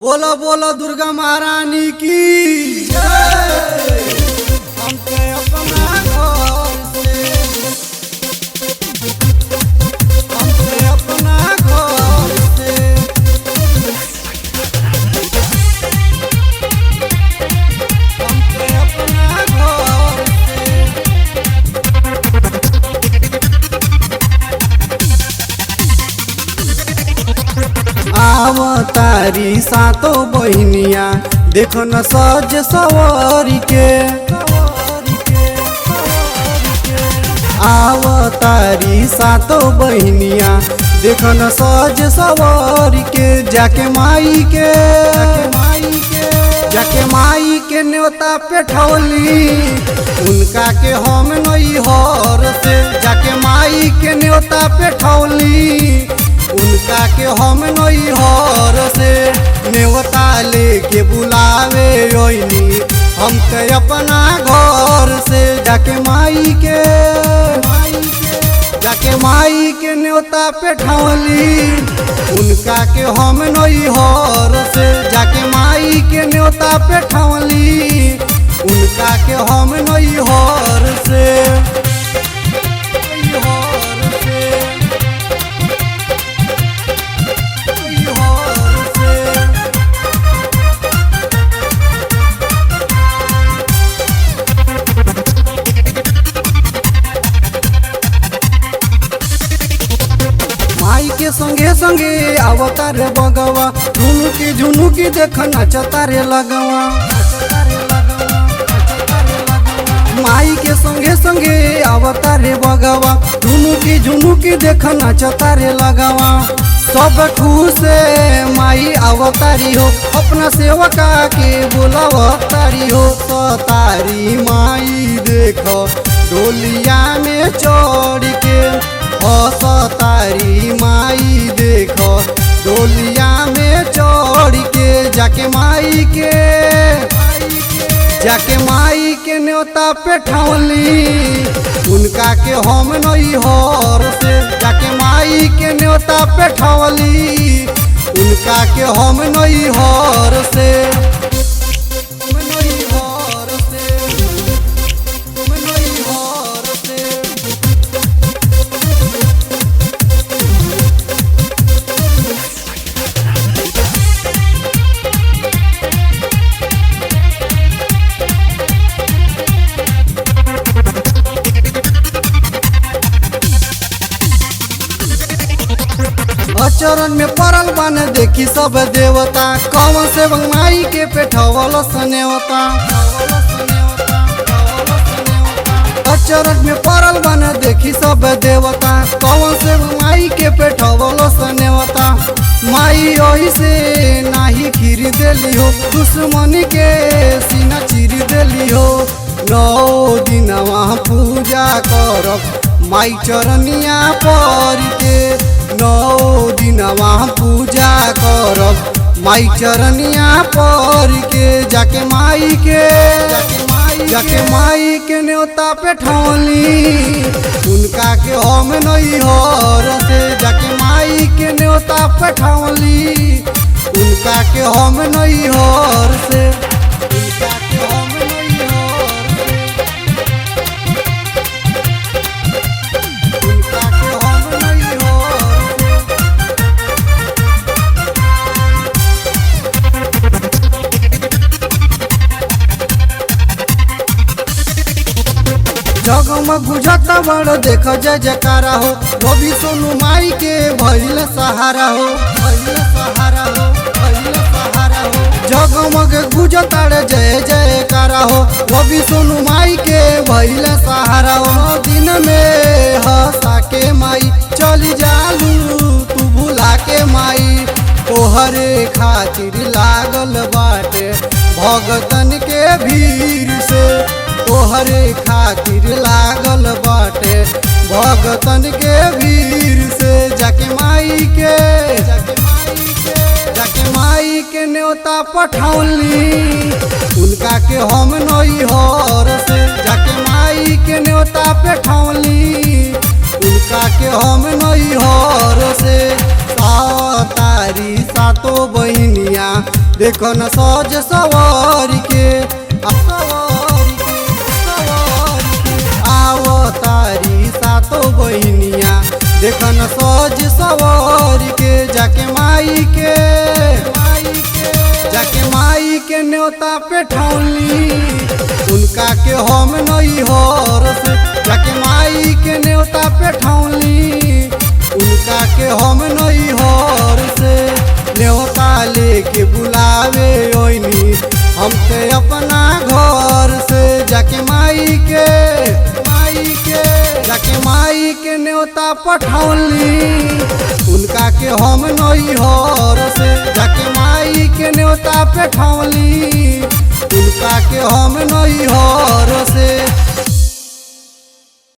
बोलो बोलो दुर्गा महारानी की जय। हमके अपना घर से, हमके अपना घर से, हमके अपना घर से। आवतारी सातो बहनिया देखो न सज सवारी के, आवतारी सातो बहनिया देखो न सज सवारी के, जाके माई के जाके माई के न्योता पे ठौली उनका के हम नई हर से, जाके माई के न्योता पे ठौली उनका के हम नई हर से, न्योता लेके बुलावे ओइनी हम के अपना घर से, जाके माई के न्योता पे ठौली उनका के हम नई हर से, जाके माई के न्योता पे ठौली उनका के हम नई हर से। माई के संगे संगे अवतार बगवा झुनुकी देख नचतारे लगवा, माई के संगे संगे अवतार बगवा झुनुकी देख नचतारे लगवा, सब खुश माई अवतारी हो अपना सेवका के बुलावतारी हो, सतारी माई देखो डोलिया में चढ़ के, सतारी माई देखो डोलिया में चढ़ के, जाके माई के न्योता पे ठौली उनका के हम नई हर से, जाके माई के न्योता पे ठौली उनका के हम नई हर से। चरण में पड़ल बन देखी सब देवता, कौन से माई के पेठवल सनेवता, चरण में पड़ल बन देखी सब देवता, कौन से माई के पेठवल सनेवता, माई ओही से नाही खीर देली हो दुश्मन के सीना चीर देली हो, 9 दिन वहाँ पूजा करब माई चरनिया पर के, 9 दिन वहाँ पूजा करब माई चरनिया पर के, जाके माई के न्योता पे ठौली उनका के हम नई हर से, जाके माई के न्योता पे ठौली उनका के हम नई हर से, उनका के हम नई हर से, उनका के हम नई हर से। जगमग बुझता बड़ देख जय जयकारा हो, रवि सोनू माई के भइल सहारा हो, जगमग गुजता जय जयकारा हो, रवि सोनू माई के भइल सहारा हो, दिन में हंसा के माई चली जालू तू भुला के माई, तोहरे खातिर लागल बाटे भगतन के भीड़ से, तोहरे खातिर लागल बाटे भगतन के भीड़ से, जाके माई के न्योता पठौली उनका के हम नई हर से, जाके माई के न्योता पे ठौली उनका के हम नई हर से, सातारी सातो बहनिया देखो न सज सवार के आओ तारी सातो बहिनिया देखो न सज सवार के जाके माई के न्योता पे ठौली उनका के हम नहीं हर से जाके माई के न्योता पे ठौली उनका के हम नहीं हर से न्योता लेके बुलावे ओइनी हम ते अपना घर से जाके माई के न्योता पठौली उनका के हम नहीं हर से जाके माई के न्योता पे ठौली उनका के हम नहीं हर से।